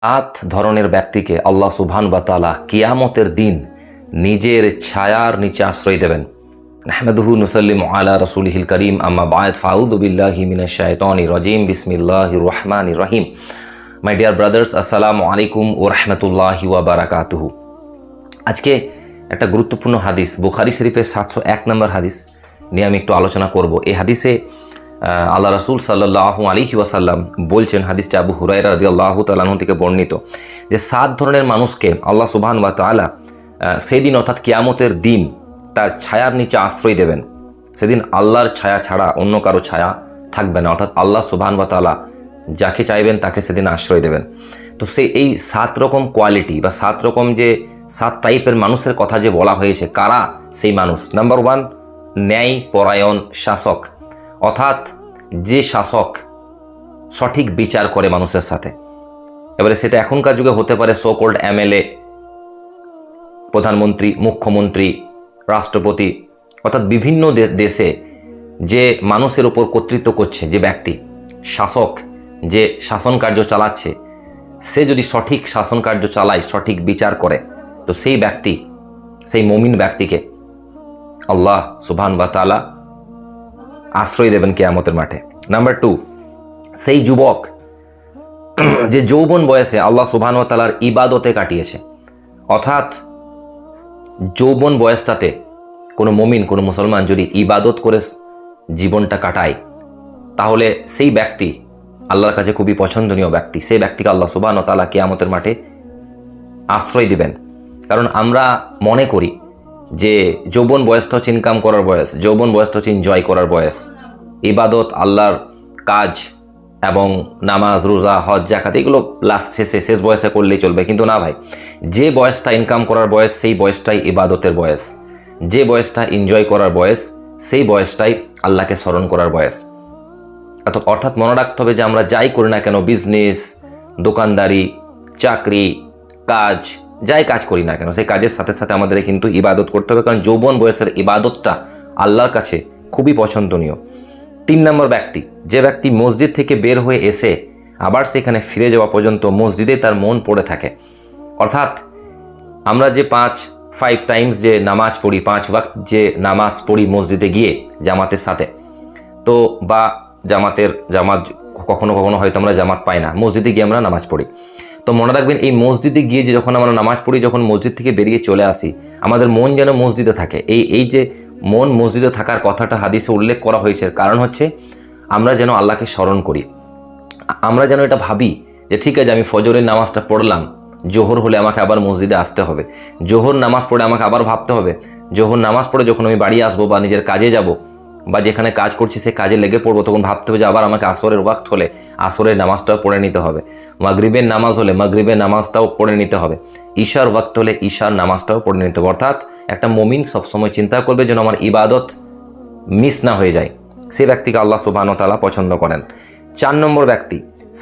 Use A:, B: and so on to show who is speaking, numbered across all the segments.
A: সাত ধরনের ব্যক্তিকে আল্লাহ সুবহানাহু ওয়া তাআলা কিয়ামতের দিন নিজের ছায়ার নিচে আশ্রয় দেবেন। নাহমাদুহু নুসাল্লিমু আলা রাসূলিহিল কারীম, আম্মা বা'দ, ফাউযু বিল্লাহি মিনাশ শাইতানির রাজীম, বিসমিল্লাহির রহমানির রহিম। মাই ডিয়ার ব্রাদার্স, আসসালামু আলাইকুম ওয়া রাহমাতুল্লাহি ওয়া বারাকাতুহু। আজকে একটা গুরুত্বপূর্ণ হাদিস, বুখারী শরীফের 701 নম্বর হাদিস নিয়ে আমি একটু আলোচনা করব। এই হাদিসে আল্লাহ রাসূল সাল্লাল্লাহু আলাইহি ওয়াসাল্লাম বলছেন, হাদিসটা আবু হুরায়রা রাদিয়াল্লাহু তাআলা আনহু থেকে বর্ণিত, যে 7 ধরনের মানুষকে আল্লাহ সুবহানাহু ওয়া তাআলা সেদিন অর্থাৎ কিয়ামতের দিন তার ছায়ার নিচে আশ্রয় দেবেন। সেদিন আল্লাহর ছায়া ছাড়া অন্য কারো ছায়া থাকবে না, অর্থাৎ আল্লাহ সুবহানাহু ওয়া তাআলা যাকে চাইবেন তাকে সেদিন আশ্রয় দেবেন। তো এই 7 রকম কোয়ালিটি বা 7 রকম যে 7 টাইপের মানুষের কথা যে বলা হয়েছে, কারা সেই মানুষ? নাম্বার 1, ন্যায় পরায়ণ শাসক, অর্থাৎ যে শাসক সঠিক বিচার করে মানুষের সাথে। এবারে সেটা এখনকার যুগে হতে পারে সো কল্ড এমএলএ, প্রধানমন্ত্রী, মুখ্যমন্ত্রী, রাষ্ট্রপতি, অর্থাৎ বিভিন্ন দেশে যে মানুষের উপর কর্তৃত্ব করছে যে ব্যক্তি, শাসক যে শাসন কার্য চালাচ্ছে, সে যদি সঠিক শাসন কার্য চালায়, সঠিক বিচার করে, তো সেই ব্যক্তি, সেই মুমিন ব্যক্তিকে আল্লাহ সুবহানাহু ওয়া তাআলা আশ্রয় দেবেন কিয়ামতের মাঠে। নাম্বার 2, সেই যুবক যে যৌবন বয়সে আল্লাহ সুবহানাহু ওয়া তাআলার ইবাদতে কাটিয়েছে, অর্থাৎ যৌবন বয়সটাতে কোনো মুমিন, কোনো মুসলমান যদি ইবাদত করে জীবনটা কাটায়, তাহলে সেই ব্যক্তি আল্লাহর কাছে খুবই পছন্দনীয় ব্যক্তি। সেই ব্যক্তিকে আল্লাহ সুবহানাহু ওয়া তাআলা কিয়ামতের মাঠে আশ্রয় দিবেন। কারণ আমরা মনে করি যে যৌবন বয়সটা হচ্ছে ইনকাম করার বয়স, যৌবন বয়সটা হচ্ছে এনজয় করার বয়স, ইবাদত, আল্লাহর কাজ এবং নামাজ, রোজা, হজ, যাকাত এগুলো লাস্ট শেষ বয়সে করলেই চলবে। কিন্তু না ভাই, যে বয়সটা ইনকাম করার বয়স সেই বয়সটাই ইবাদতের বয়স, যে বয়সটা এনজয় করার বয়স সেই বয়সটাই আল্লাহকে স্মরণ করার বয়স। অর্থাৎ মনে রাখতে হবে যে আমরা যাই করি না কেন, বিজনেস, দোকানদারি, চাকরি, কাজ, যাই কাজ করি না কেন, সেই কাজের সাথে সাথে আমাদের কিন্তু ইবাদত করতে হবে, কারণ যৌবন বয়সের ইবাদতটা আল্লাহর কাছে খুবই পছন্দনীয়। 3 নম্বর ব্যক্তি, যে ব্যক্তি মসজিদ থেকে বের হয়ে এসে আবার সেখানে ফিরে যাওয়া পর্যন্ত মসজিদে তার মন পড়ে থাকে। অর্থাৎ আমরা যে 5 টাইমস যে নামাজ পড়ি, 5 ওয়াক্ত যে নামাজ পড়ি মসজিদে গিয়ে জামাতের সাথে, তো বা জামাত কখনো কখনো হয়তো আমরা জামাত পাই না, মসজিদে গিয়ে আমরা নামাজ পড়ি। তো মনে রাখবেন, এই মসজিদে গিয়ে যে যখন আমরা নামাজ পড়ি, যখন মসজিদ থেকে বেরিয়ে চলে আসি, আমাদের মন যেন মসজিদে থাকে। এই যে মন মসজিদে থাকার কথাটা হাদিসে উল্লেখ করা হয়েছে, কারণ হচ্ছে আমরা যেন আল্লাহকে স্মরণ করি, আমরা যেন এটা ভাবি যে ঠিক আছে, আমি ফজরের নামাজটা পড়লাম, জোহর হলে আমাকে আবার মসজিদে আসতে হবে, জোহর নামাজ পড়ে আমাকে আবার ভাবতে হবে, জোহর নামাজ পড়ে যখন আমি বাড়ি আসবো বা নিজের কাজে যাব বা যেখানে কাজ করছি সে কাজে লেগে পড়বো, তখন ভাবতে হবে যে আবার আমাকে আসরের ওয়াক্ত হলে আসরের নামাজটাও পড়ে নিতে হবে, মাগরিবের নামাজ হলে মাগরিবের নামাজটাও পড়ে নিতে হবে, ঈশার ওয়াক্ত হলে ঈশার নামাজটাও পড়ে নিতে হবে। অর্থাৎ একটা মুমিন সবসময় চিন্তা করবে যেন আমার ইবাদত মিস না হয়ে যায়। সেই ব্যক্তিকে আল্লাহ সুবহানাহু ওয়া তাআলা পছন্দ করেন। 4 নম্বর ব্যক্তি,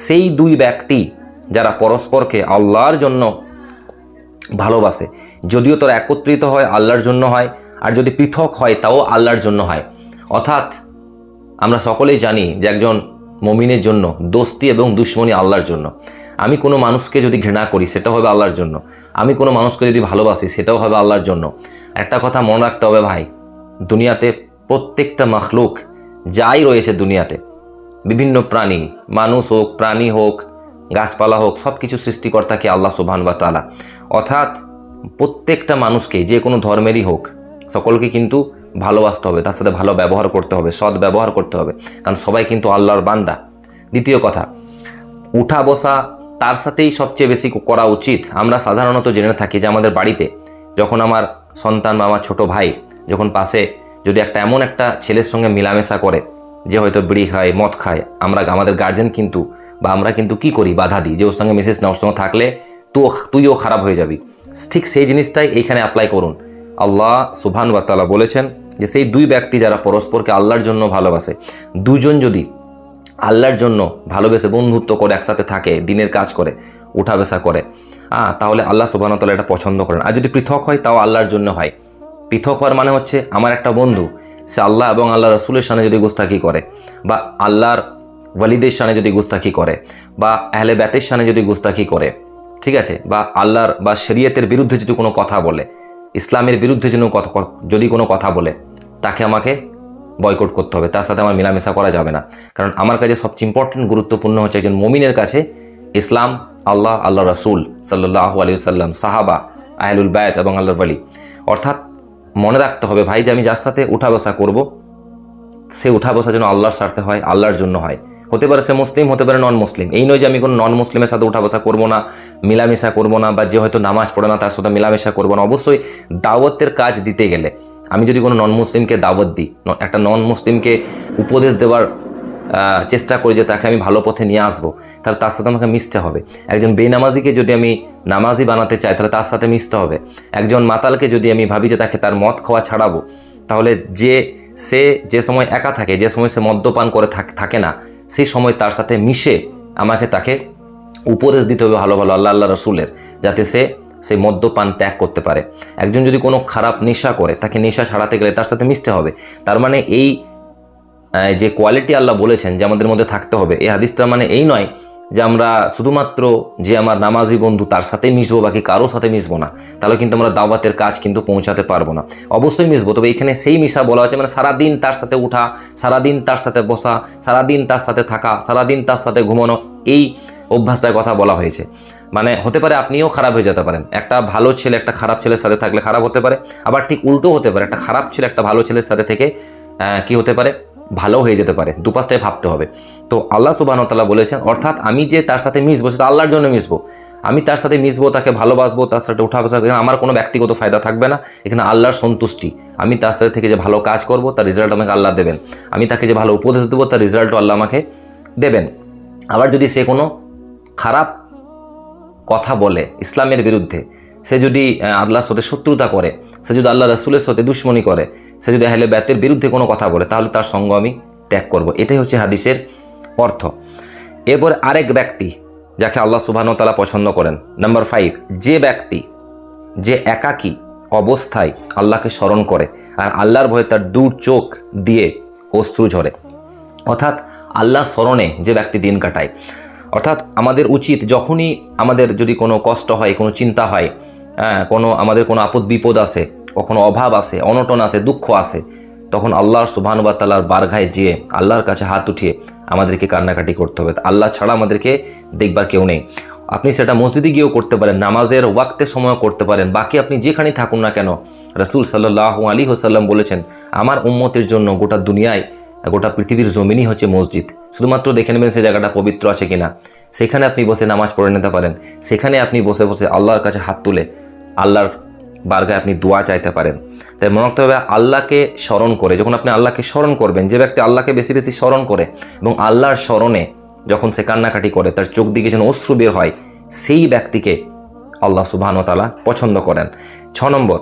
A: সেই 2 ব্যক্তি যারা পরস্পরকে আল্লাহর জন্য ভালোবাসে, যদিও তারা একত্রিত হয় আল্লাহর জন্য হয়, আর যদি পৃথক হয় তাও আল্লাহর জন্য হয়। অর্থাৎ আমরা সকলেই জানি যে একজন মুমিনের জন্য দোস্তি এবং দুশমনি আল্লাহর জন্য। আমি কোনো মানুষকে যদি ঘৃণা করি সেটা হবে আল্লাহর জন্য, আমি কোনো মানুষকে যদি ভালোবাসি সেটাও হবে আল্লাহর জন্য। একটা কথা মনে রাখতে হবে ভাই, দুনিয়াতে প্রত্যেকটা মাখলুক যাই রয়েছে দুনিয়াতে, বিভিন্ন প্রাণী, মানুষ হোক, প্রাণী হোক, গাছপালা হোক, সব কিছু সৃষ্টিকর্তাকে আল্লাহ সুবহানাহু ওয়া তাআলা। অর্থাৎ প্রত্যেকটা মানুষকে, যে কোনো ধর্মেরই হোক, সকলকে কিন্তু ভালোবাসতে হবে, তার সাথে ভালো ব্যবহার করতে হবে, সৎ ব্যবহার করতে হবে, কারণ সবাই কিন্তু আল্লাহর বান্দা। দ্বিতীয় কথা, উঠা বসা তার সাথেই সবচেয়ে বেশি করা উচিত। আমরা সাধারণত জেনে থাকি যে আমাদের বাড়িতে যখন আমার সন্তান বা আমার ছোটো ভাই যখন পাশে যদি এমন একটা ছেলের সঙ্গে মেলামেশা করে যে হয়তো বিড়ি খায়, মদ খায়, আমাদের গার্জেন কিন্তু বা আমরা কিন্তু কি করি, বাধা দিই যে ওর সঙ্গে মেসেজ না, ওর সঙ্গে থাকলে তুইও খারাপ হয়ে যাবি। ঠিক সেই জিনিসটাই এইখানে অ্যাপ্লাই করুন। আল্লাহ সুবহানাহু ওয়া তাআলা বলেছেন যে সেই 2 ব্যক্তি যারা পরস্পরকে আল্লাহর জন্য ভালোবাসে, 2 জন যদি আল্লাহর জন্য ভালোবেসে বন্ধুত্ব করে একসাথে থাকে, দিনের কাজ করে, উঠা বসা করে, তাহলে আল্লাহ সুবহানাহু ওয়া তাআলা এটা পছন্দ করেন। আর যদি পৃথক হয় তাও আল্লাহর জন্য হয়। পৃথক হওয়ার মানে হচ্ছে আমার একটা বন্ধু সে আল্লাহ এবং আল্লাহ রাসূলের সামনে যদি গুস্তাখি করে, বা আল্লাহর ওয়ালিদের শানে যদি গুস্তাখি করে, বা আহলে বাইতের শানে যদি গুস্তাখি করে, ঠিক আছে, বা আল্লাহর বা শরীয়তের বিরুদ্ধে যদি কোনো কথা বলে, ইসলামের বিরুদ্ধে যদি কোনো কথা বলে, তাকে আমাকে বয়কট করতে হবে, তার সাথে আমার মেলামেশা করা যাবে না। কারণ আমার কাছে সবচেয়ে ইম্পর্টেন্ট গুরুত্বপূর্ণ হচ্ছে একজন মুমিনের কাছে ইসলাম, আল্লাহ, আল্লাহ রাসূল সাল্লাল্লাহু আলাইহি ওয়াসাল্লাম, সাহাবা, আহলুল বায়ত এবং আল্লাহর ওয়ালি। অর্থাৎ মনে রাখতে হবে ভাই যে আমি যার সাথে উঠা বসা করব, সে উঠা বসা যেন আল্লাহর স্বার্থে হয়, আল্লাহর জন্য হয়। হতে পারে সে মুসলিম, হতে পারে নন মুসলিম। এই নয় যে আমি কোনো নন মুসলিমের সাথে উঠা বসা করবো না, মিলামেশা করবো না, বা যে হয়তো নামাজ পড়ে না তার সাথে মিলামেশা করবো না। অবশ্যই দাওয়াতের কাজ দিতে গেলে আমি যদি কোনো নন মুসলিমকে দাওয়াত দিই, একটা নন মুসলিমকে উপদেশ দেওয়ার চেষ্টা করি যে তাকে আমি ভালো পথে নিয়ে আসবো, তাহলে তার সাথে আমাকে মিশতে হবে। একজন বেনামাজিকে যদি আমি নামাজি বানাতে চাই, তাহলে তার সাথে মিশতে হবে। একজন মাতালকে যদি আমি ভাবি যে তাকে তার মদ খাওয়া ছাড়াবো, তাহলে সে যে সময় একা থাকে, যে সময় সে মদ্যপান করে থাকে না, সেই সময় তার সাথে মিশে আমাকে তাকে উপদেশ দিতে হবে ভালো ভালো আল্লাহ রসুলের, যাতে সে সেই মদ্যপান ত্যাগ করতে পারে। একজন যদি কোনো খারাপ নেশা করে, তাকে নেশা ছাড়াতে গেলে তার সাথে মিশতে হবে। তার মানে এই যে কোয়ালিটি আল্লাহ বলেছেন যে আমাদের মধ্যে থাকতে হবে, এই হাদিসটা মানে এই নয় যে আমরা শুধুমাত্র যে আমার নামাজি বন্ধু তার সাথে মিশবো, বাকি কারোর সাথে মিশবো না, তাহলে কিন্তু আমরা দাওয়াতের কাজ কিন্তু পৌঁছাতে পারবো না। অবশ্যই মিশবো, তবে এখানে সেই মিশা বলা হচ্ছে মানে সারাদিন তার সাথে উঠা, সারাদিন তার সাথে বসা, সারাদিন তার সাথে থাকা, সারাদিন তার সাথে ঘুমানো, এই অভ্যাসটার কথা বলা হয়েছে। মানে হতে পারে আপনিও খারাপ হয়ে যেতে পারেন, একটা ভালো ছেলে একটা খারাপ ছেলের সাথে থাকলে খারাপ হতে পারে, আবার ঠিক উল্টো হতে পারে, একটা খারাপ ছেলে একটা ভালো ছেলের সাথে থেকে কি হতে পারে, ভালো হয়ে যেতে পারে। দুপাশটাই ভাবতে হবে। তো আল্লাহ সুবহানাহু ওয়া তাআলা বলেছেন, অর্থাৎ আমি যে তার সাথে মিশবো সেটা আল্লাহর জন্য মিশবো, আমি তার সাথে মিশবো, তাকে ভালোবাসবো, তার সাথে উঠা বসা, আমার কোনো ব্যক্তিগত ফায়দা থাকবে না, এখানে আল্লাহর সন্তুষ্টি। আমি তার সাথে থেকে যে ভালো কাজ করব তার রেজাল্ট আমাকে আল্লাহ দেবেন, আমি তাকে যে ভালো উপদেশ দেবো তার রেজাল্টও আল্লাহ আমাকে দেবেন। আবার যদি সে কোনো খারাপ কথা বলে ইসলামের বিরুদ্ধে, সে যদি আল্লাহর সাথে শত্রুতা করে, সে যদি আল্লাহ রাসূলের সাথে দুশমনি করে, সে যদি আহলে বাইতের বিরুদ্ধে কোনো কথা বলে, তাহলে তার সঙ্গ আমি ত্যাগ করব। এটাই হচ্ছে হাদিসের অর্থ। এরপর আরেক ব্যক্তি যাকে আল্লাহ সুবহানাহু ওয়া তাআলা পছন্দ করেন, নাম্বার 5, যে ব্যক্তি যে একাকী অবস্থায় আল্লাহকে স্মরণ করে আর আল্লাহর ভয়ে তার দূর চোখ দিয়ে অশ্রু ঝরে। অর্থাৎ আল্লাহ স্মরণে যে ব্যক্তি দিন কাটায়, অর্থাৎ আমাদের উচিত যখনই আমাদের যদি কোনো কষ্ট হয়, কোনো চিন্তা হয়, আমাদের কোনো আপদ বিপদ আসে, কখনো অভাব আসে, অনটন আসে, দুঃখ আসে, তখন আল্লাহর সুবহানাহু ওয়া তাআলার বারগাহে যেয়ে আল্লাহর কাছে হাত উঠিয়ে আমাদেরকে কান্নাকাটি করতে হবে। আল্লাহ ছাড়া আমাদেরকে দেখবার কেউ নেই। আপনি সেটা মসজিদে গিয়েও করতে পারেন, নামাজের ওয়াক্তের সময় করতে পারেন, বাকি আপনি যেখানেই থাকুন না কেন। রাসূল সাল্লাল্লাহু আলাইহি ওয়াসাল্লাম বলেছেন, আমার উম্মতের জন্য গোটা দুনিয়ায়, গোটা পৃথিবীর জমিনই হচ্ছে মসজিদ। শুধুমাত্র দেখে নেবেন সে জায়গাটা পবিত্র আছে কিনা, সেখানে আপনি বসে নামাজ পড়ে নিতে পারেন, সেখানে আপনি বসে বসে আল্লাহর কাছে হাত তুলে আল্লাহর বারগাহে আপনি দোয়া চাইতে পারেন। তাই মনে রাখতে হবে, আল্লাহকে স্মরণ করে, যখন আপনি আল্লাহকে স্মরণ করবেন, যে ব্যক্তি আল্লাহকে বেশি বেশি স্মরণ করে এবং আল্লাহর স্মরণে যখন সে কান্নাকাটি করে, তার চোখ দিকে যেন অশ্রু বের হয়, সেই ব্যক্তিকে আল্লাহ সুবহানাহু ওয়া তাআলা পছন্দ করেন। 6 নম্বর,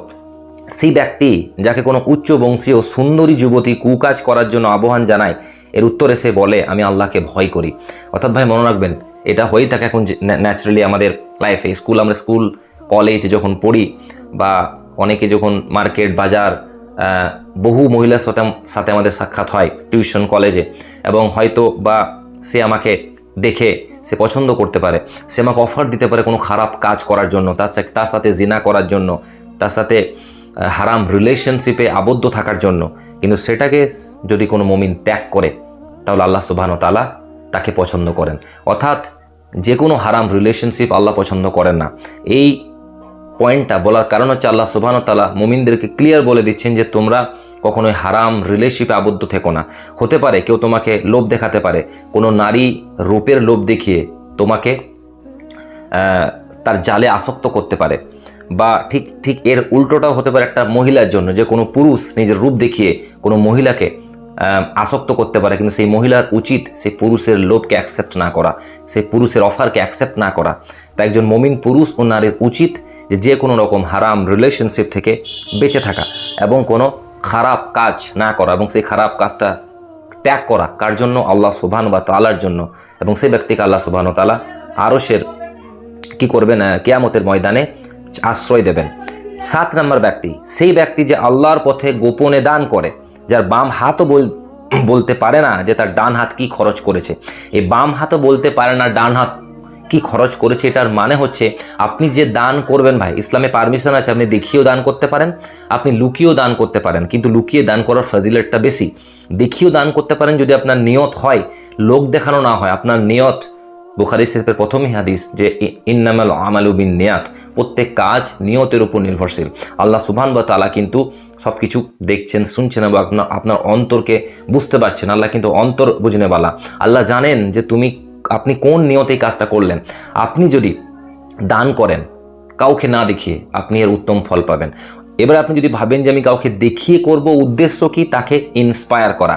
A: সেই ব্যক্তি যাকে কোনো উচ্চ বংশীয় সুন্দরী যুবতী কুকাজ করার জন্য আহ্বান জানায়, এর উত্তরে সে বলে আমি আল্লাহকে ভয় করি। অর্থাৎ ভাই মনে রাখবেন, এটা হয়েই থাকে এখন ন্যাচারালি আমাদের লাইফে। আমরা স্কুল কলেজ যখন পড়ি, বা অনেকে যখন মার্কেট বাজার, বহু মহিলার সাথে আমাদের সাক্ষাৎ হয় টিউশন কলেজে, এবং হয়তো বা সে আমাকে দেখে সে পছন্দ করতে পারে, সে আমাকে অফার দিতে পারে কোনো খারাপ কাজ করার জন্য, তার সাথে জিনা করার জন্য, তার সাথে হারাম রিলেশনশিপে আবদ্ধ থাকার জন্য। কিন্তু সেটাকে যদি কোনো মুমিন ত্যাগ করে, তাহলে আল্লাহ সুবহানাহু ওয়া তাআলা তাকে পছন্দ করেন। অর্থাৎ যে কোনো হারাম রিলেশনশিপ আল্লাহ পছন্দ করেন না। এই পয়েন্টটা বলার কারণ হচ্ছে আল্লাহ সুবহানাহু ওয়া তাআলা মুমিনদেরকে ক্লিয়ার বলে দিচ্ছেন যে তোমরা কখনোই হারাম রিলেশনশিপে আবদ্ধ থেকো না। হতে পারে কেউ তোমাকে লোভ দেখাতে পারে, কোনো নারী রূপের লোভ দেখিয়ে তোমাকে তার জালে আসক্ত করতে পারে, বা ঠিক এর উল্টোটাও হতে পারে একটা মহিলার জন্য, যে কোনো পুরুষ নিজের রূপ দেখিয়ে কোনো মহিলাকে আসক্ত করতে পারে, কিন্তু সেই মহিলার উচিত সেই পুরুষের লোভকে অ্যাকসেপ্ট না করা, সেই পুরুষের অফারকে অ্যাকসেপ্ট না করা। তাই একজন মুমিন পুরুষ ও নারীর উচিত যে কোনো রকম হারাম রিলেশনশিপ থেকে বেঁচে থাকা এবং কোনো খারাপ কাজ না করা, এবং সেই খারাপ কাজটা ত্যাগ করা। কার জন্য? আল্লাহ সুবহানাহু ওয়া তাআলার জন্য। এবং সেই ব্যক্তিকে আল্লাহ সুবহানাহু ওয়া তাআলা আরশের কি করবেন? কিয়ামতের ময়দানে আশ্রয় দেবেন। 7 নম্বর ব্যক্তি, সেই ব্যক্তি যে আল্লাহর পথে গোপনে দান করে, যার বাম হাতও বলতে পারে না যে তার ডান হাত কি খরচ করেছে। এই বাম হাতও বলতে পারে না ডান হাত কি খরচ করেছে, এটার মানে হচ্ছে আপনি যে দান করবেন ভাই, ইসলামে পারমিশন আছে আপনি দেখিয়েও দান করতে পারেন, আপনি লুকিয়েও দান করতে পারেন, কিন্তু লুকিয়ে দান করার ফজিলতটা বেশি। দেখিয়েও দান করতে পারেন যদি আপনার নিয়ত হয়, লোক দেখানো না হয়, আপনার নিয়ত, বুখারী শরীফের প্রথমই হাদিস যে ইন্নামাল আমালু বিন্নিয়াত, প্রত্যেক কাজ নিয়তের উপর নির্ভরশীল। আল্লাহ সুবহানাহু ওয়া তাআলা কিন্তু সব কিছু দেখছেন, শুনছেন এবং আপনার অন্তরকে বুঝতে পারছেন। আল্লাহ কিন্তু অন্তর বুঝনে বালা। আল্লাহ জানেন যে আপনি কোন নিয়তে এই কাজটা করলেন। আপনি যদি দান করেন কাউকে না দেখিয়ে, আপনি এর উত্তম ফল পাবেন। এবার আপনি যদি ভাবেন যে আমি কাউকে দেখিয়ে করব, উদ্দেশ্য কি? তাকে ইন্সপায়ার করা,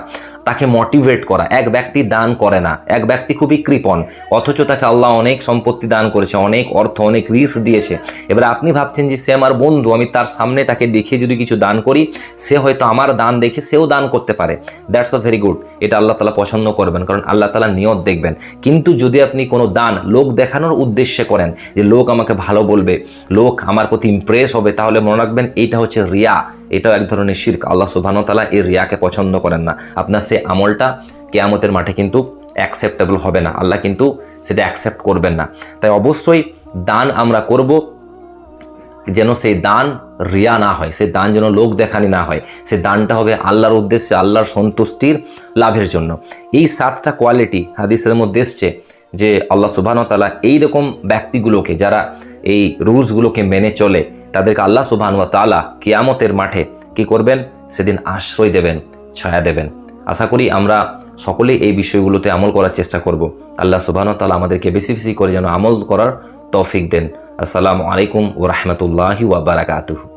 A: তাকে মোটিভেট করা। এক ব্যক্তি দান করে না, এক ব্যক্তি খুবই কৃপণ, অথচ তাকে আল্লাহ অনেক সম্পত্তি দান করেছে, অনেক অর্থ, অনেক রিস্ক দিয়েছে। এবার আপনি ভাবছেন যে সে আমার বন্ধু, আমি তার সামনে তাকে দেখিয়ে যদি কিছু দান করি, সে হয়তো আমার দান দেখে সেও দান করতে পারে। দ্যাটস আ ভেরি গুড, এটা আল্লাহ তাআলা পছন্দ করবেন, কারণ আল্লাহ তাআলা নিয়ত দেখবেন। কিন্তু যদি আপনি কোনো দান লোক দেখানোর উদ্দেশ্যে করেন, যে লোক আমাকে ভালো বলবে, লোক আমার প্রতি ইমপ্রেস হবে, তাহলে মনে রাখবেন এটা হচ্ছে রিয়া, এটাও এক ধরনের শিরক। আল্লাহ সুবহানাহু ওয়া তাআলা এই রিয়াকে পছন্দ করেন না। আপনার সে আমলটা কিয়ামতের মাঠে কিন্তু অ্যাকসেপ্টেবল হবে না, আল্লাহ কিন্তু সেটা অ্যাকসেপ্ট করবেন না। তাই অবশ্যই দান আমরা করব, যেন সেই দান রিয়া না হয়, সেই দান যেন লোক দেখানি না হয়, সেই দানটা হবে আল্লাহর উদ্দেশ্যে, আল্লাহর সন্তুষ্টির লাভের জন্য। এই 7টা কোয়ালিটি হাদিসের মধ্যে এসছে যে আল্লাহ সুবহানাহু ওয়া তাআলা এইরকম ব্যক্তিগুলোকে, যারা এই রুলসগুলোকে মেনে চলে, তাদেরকে আল্লাহ সুবহানাহু ওয়া তাআলা কিয়ামতের মাঠে কি করবেন? সেদিন আশ্রয় দেবেন, ছায়া দেবেন। আশা করি আমরা সকলেই এই বিষয়গুলোতে আমল করার চেষ্টা করব। আল্লাহ সুবহানাহু ওয়া তাআলা আমাদেরকে বেশি বেশি করে যেন আমল করার তৌফিক দেন। আসসালামু আলাইকুম ওয়া রাহমাতুল্লাহি ওয়া বারাকাতুহু।